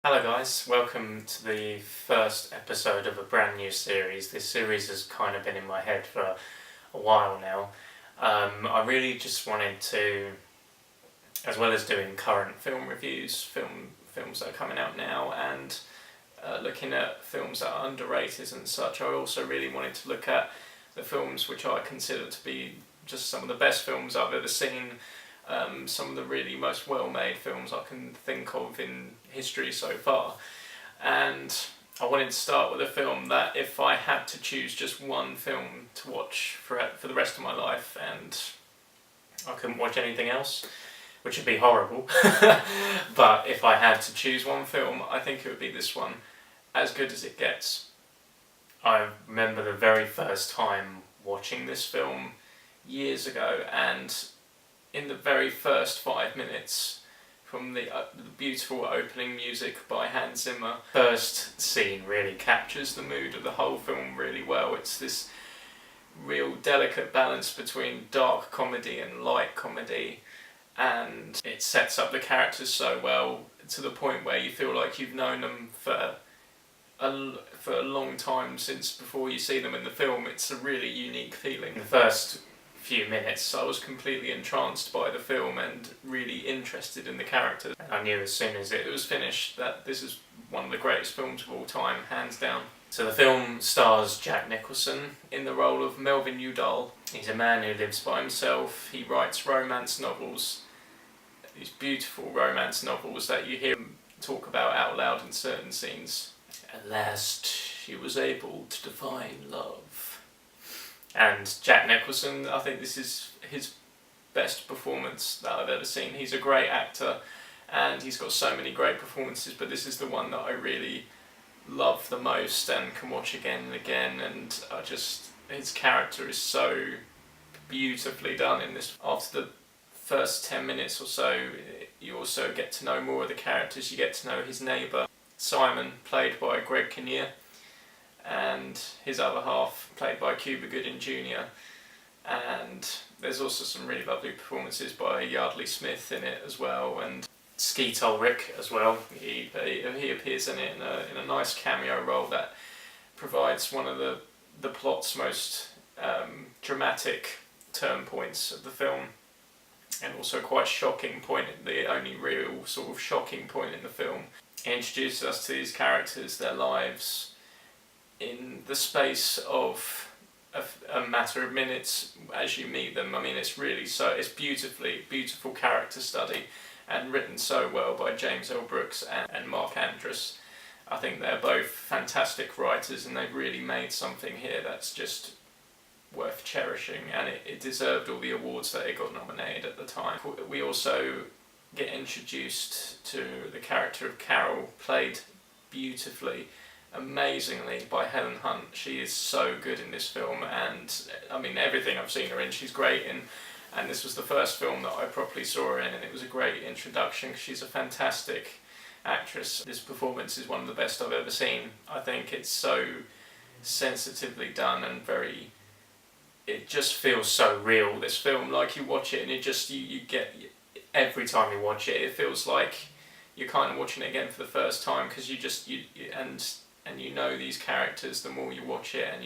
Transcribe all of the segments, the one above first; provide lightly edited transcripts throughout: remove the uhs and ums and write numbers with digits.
Hello guys, welcome to the first episode of a brand new series. This series has kind of been in my head for a while now. I really just wanted to, as well as doing current film reviews, films that are coming out now, and looking at films that are underrated and such, I also really wanted to look at the films which I consider to be just some of the best films I've ever seen. Some of the really most well-made films I can think of in history so far. And I wanted to start with a film that if I had to choose just one film to watch for the rest of my life and I couldn't watch anything else, which would be horrible, but if I had to choose one film, I think it would be this one, As Good As It Gets. I remember the very first time watching this film years ago, and in the very first 5 minutes, from the beautiful opening music by Hans Zimmer, first scene really captures the mood of the whole film really well. It's this real delicate balance between dark comedy and light comedy, and it sets up the characters so well to the point where you feel like you've known them for a long time since before you see them in the film. It's a really unique feeling. The first few minutes I was completely entranced by the film and really interested in the characters. I knew as soon as it was finished that this is one of the greatest films of all time, hands down. So the film stars Jack Nicholson in the role of Melvin Udall. He's a man who lives by himself. He writes romance novels, these beautiful romance novels that you hear him talk about out loud in certain scenes. At last he was able to define love. And Jack Nicholson, I think this is his best performance that I've ever seen. He's a great actor and he's got so many great performances, but this is the one that I really love the most and can watch again and again, and his character is so beautifully done in this. After the first 10 minutes or so, you also get to know more of the characters. You get to know his neighbour, Simon, played by Greg Kinnear, and his other half, played by Cuba Gooding Jr. And there's also some really lovely performances by Yardley Smith in it as well, and Skeet Ulrich as well. He appears in it in a nice cameo role that provides one of the plot's most dramatic turn points of the film, and also quite shocking point, the only real sort of shocking point in the film. It introduces us to these characters, their lives, in the space of a matter of minutes as you meet them. I mean, it's beautiful character study and written so well by James L. Brooks and Mark Andrus. I think they're both fantastic writers and they've really made something here that's just worth cherishing, and it deserved all the awards that it got nominated at the time. We also get introduced to the character of Carol, played beautifully, amazingly, by Helen Hunt. She is so good in this film, and I mean, everything I've seen her in she's great in, and this was the first film that I properly saw her in, and it was a great introduction. She's a fantastic actress. This performance is one of the best I've ever seen. I think it's so sensitively done and it just feels so real, this film. Like, you watch it and you get, every time you watch it, it feels like you're kind of watching it again for the first time, because and you know these characters the more you watch it, and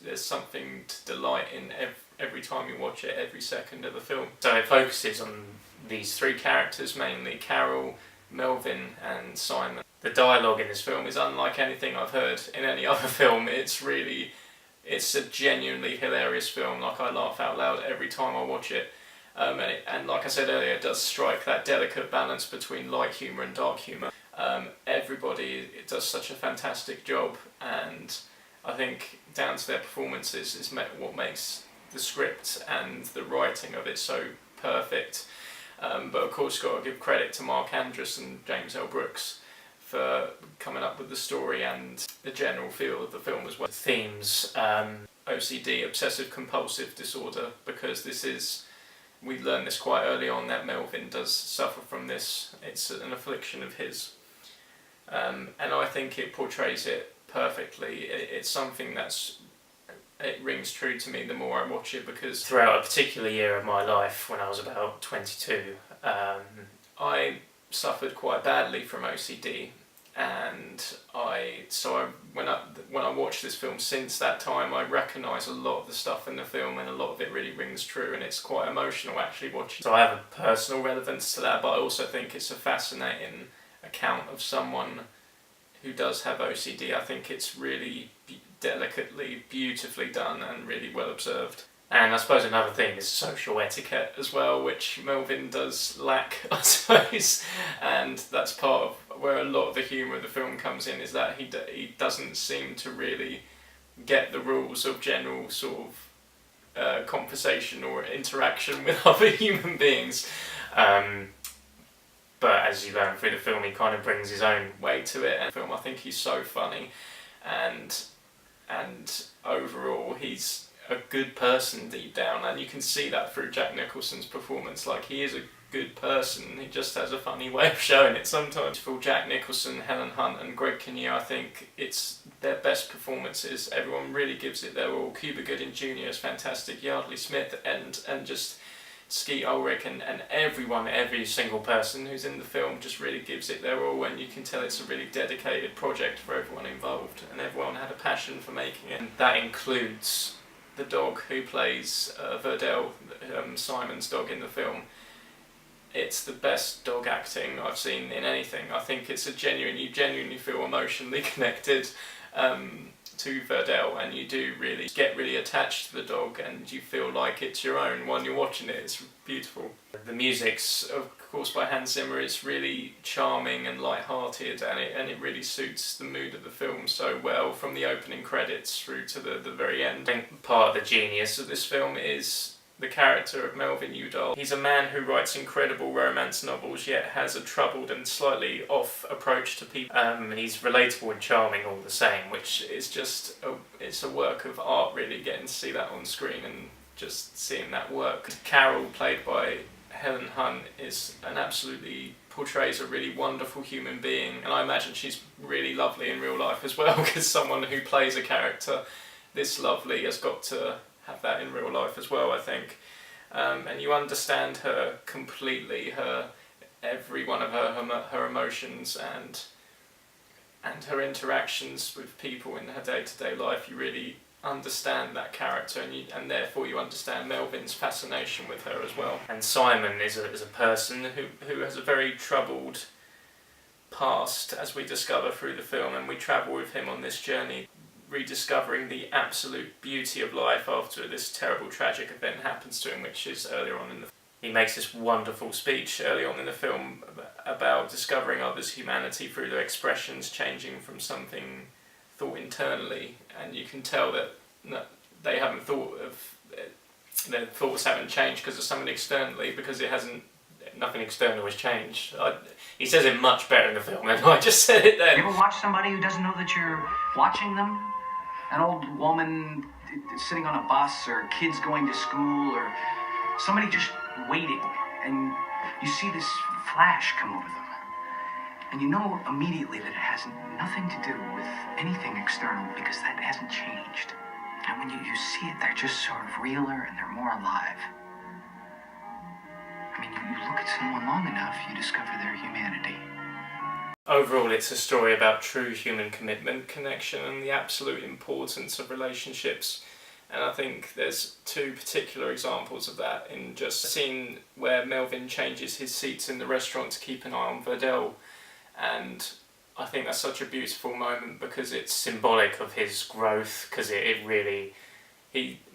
there's something to delight in every time you watch it, every second of the film. So it focuses on these three characters mainly, Carol, Melvin and Simon. The dialogue in this film is unlike anything I've heard in any other film. It's a genuinely hilarious film. Like, I laugh out loud every time I watch it. And like I said earlier, it does strike that delicate balance between light humour and dark humour. Everybody does such a fantastic job, and I think down to their performances is what makes the script and the writing of it so perfect. But of course, got to give credit to Mark Andrus and James L. Brooks for coming up with the story and the general feel of the film as well. The themes, OCD, obsessive compulsive disorder, because we learn this quite early on that Melvin does suffer from this. It's an affliction of his. And I think it portrays it perfectly. It's something it rings true to me the more I watch it, because throughout a particular year of my life, when I was about 22, I suffered quite badly from OCD, and when I watched this film since that time, I recognise a lot of the stuff in the film, and a lot of it really rings true, and it's quite emotional actually watching. So I have a personal relevance to that, but I also think it's a fascinating account of someone who does have OCD. I think it's really delicately, beautifully done, and really well observed. And I suppose another thing is social etiquette as well, which Melvin does lack, I suppose. And that's part of where a lot of the humour of the film comes in, is that he doesn't seem to really get the rules of general sort of conversation or interaction with other human beings. But as you go through the film, he kind of brings his own way to it. And I think he's so funny, and overall he's a good person deep down, and you can see that through Jack Nicholson's performance. Like, he is a good person, he just has a funny way of showing it sometimes. For Jack Nicholson, Helen Hunt and Greg Kinnear, I think it's their best performances. Everyone really gives it their all. Cuba Gooding Jr. is fantastic, Yardley Smith, and just Skeet Ulrich, and everyone, every single person who's in the film just really gives it their all, and you can tell it's a really dedicated project for everyone involved, and everyone had a passion for making it. And that includes the dog who plays Verdell, Simon's dog in the film. It's the best dog acting I've seen in anything. I think it's you genuinely feel emotionally connected to Verdell, and you do really get really attached to the dog, and you feel like it's your own when you're watching it. It's beautiful. The music's, of course, by Hans Zimmer. It's really charming and light-hearted, and it really suits the mood of the film so well, from the opening credits through to the very end. I think part of the genius of this film is the character of Melvin Udall. He's a man who writes incredible romance novels, yet has a troubled and slightly off approach to people. He's relatable and charming all the same, which is just it's a work of art, really, getting to see that on screen and just seeing that work. Carol, played by Helen Hunt, portrays a really wonderful human being, and I imagine she's really lovely in real life as well, because someone who plays a character this lovely has got to have that in real life as well, I think. And you understand her completely, every one of her emotions and her interactions with people in her day-to-day life. You really understand that character, and therefore you understand Melvin's fascination with her as well. And Simon is a person who has a very troubled past, as we discover through the film, and we travel with him on this journey, rediscovering the absolute beauty of life after this terrible tragic event happens to him, which is earlier on in the film. He makes this wonderful speech early on in the film about discovering others' humanity through their expressions changing from something thought internally, and you can tell that they haven't thought of, their thoughts haven't changed because of something externally, because nothing external has changed. He says it much better in the film than I just said it then. You ever watch somebody who doesn't know that you're watching them? An old woman sitting on a bus, or kids going to school, or somebody just waiting, and you see this flash come over them, and you know immediately that it has nothing to do with anything external, because that hasn't changed. And when you see it, they're just sort of realer and they're more alive. I mean, you look at someone long enough, you discover their humanity. Overall, it's a story about true human commitment, connection, and the absolute importance of relationships. And I think there's two particular examples of that in just a scene where Melvin changes his seats in the restaurant to keep an eye on Verdell. And I think that's such a beautiful moment, because it's symbolic of his growth, because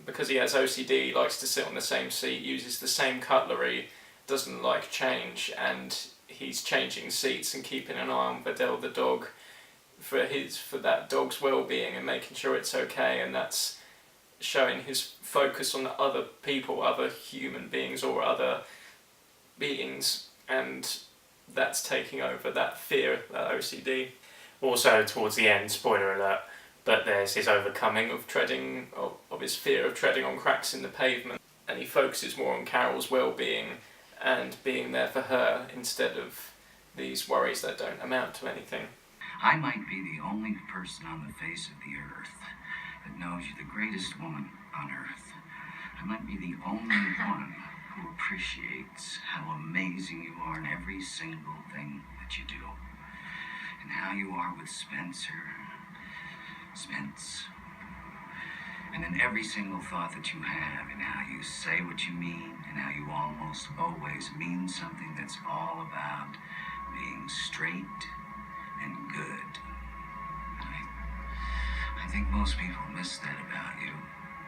because he has OCD, he likes to sit on the same seat, uses the same cutlery, doesn't like change, and he's changing seats and keeping an eye on Verdell the dog for that dog's well-being and making sure it's okay, and that's showing his focus on other people, other human beings or other beings, and that's taking over that fear, that OCD. Also, towards the end, spoiler alert, but there's his overcoming of his fear of treading on cracks in the pavement, and he focuses more on Carol's well-being and being there for her instead of these worries that don't amount to anything. I might be the only person on the face of the earth that knows you're the greatest woman on earth. I might be the only one who appreciates how amazing you are in every single thing that you do, and how you are with Spencer. Spence. And in every single thought that you have, and how you say what you mean, and how you almost always mean something that's all about being straight and good. I think most people miss that about you.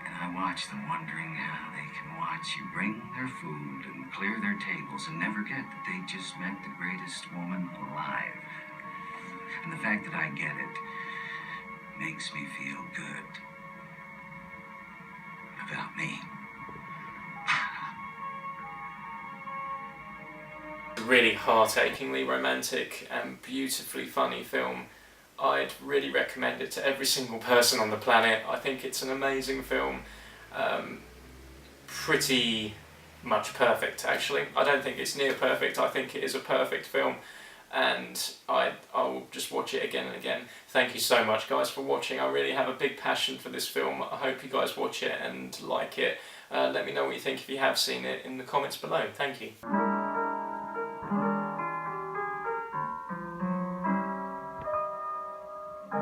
And I watch them wondering how they can watch you bring their food and clear their tables and never get that they just met the greatest woman alive. And the fact that I get it makes me feel good about me. A really heart-achingly romantic and beautifully funny film. I'd really recommend it to every single person on the planet. I think it's an amazing film. Pretty much perfect, actually. I don't think it's near perfect. I think it is a perfect film, and I'll just watch it again and again. Thank you so much, guys, for watching. I really have a big passion for this film. I hope you guys watch it and like it. Let me know what you think if you have seen it in the comments below. Thank you.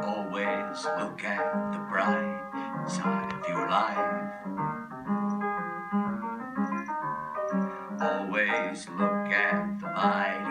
Always look at the bright side of your life. Always look at the light